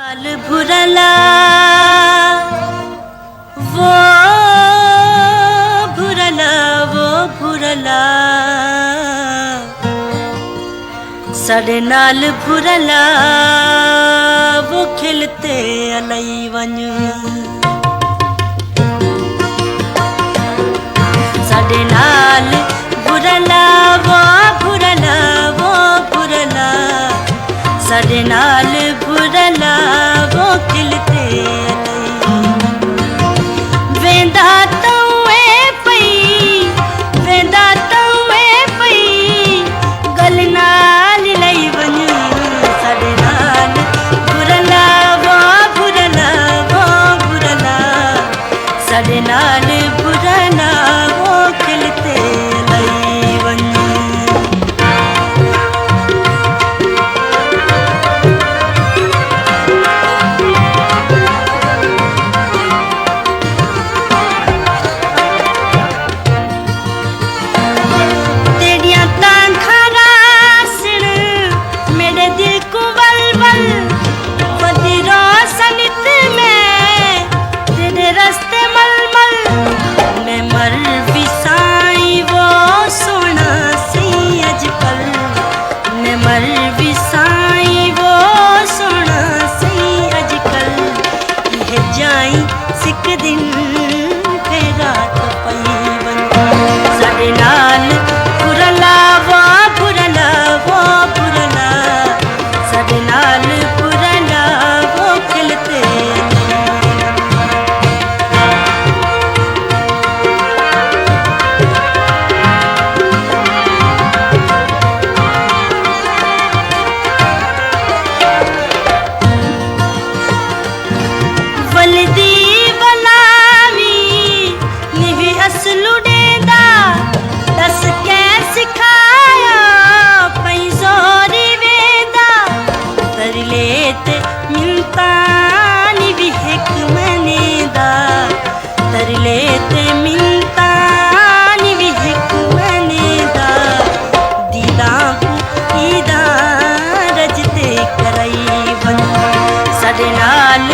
लाल भुरला वो भुरला साढ़े नाल भुरला वो खिलते अलई वन साढ़े नाल भुरला वो साढ़े नाल भुरला वो खिलते वेंदा तौए पई गल नाल लई वन साढ़े नाल भुरला वो साढ़े नाल भुरला वो खिलते लई वन। सिक दिन फिर रात पई वन साढ़े नाल भुरला वो साढ़े नाल भुरला वो खिलते वलदी दस कै सिखाया पई जोरी वेंदा तरले ते मिलता नी भी हिक मनेदा तरले ते मिलता नी भी हिक मनेदा दीदा रजते करई वन साढ़े नाल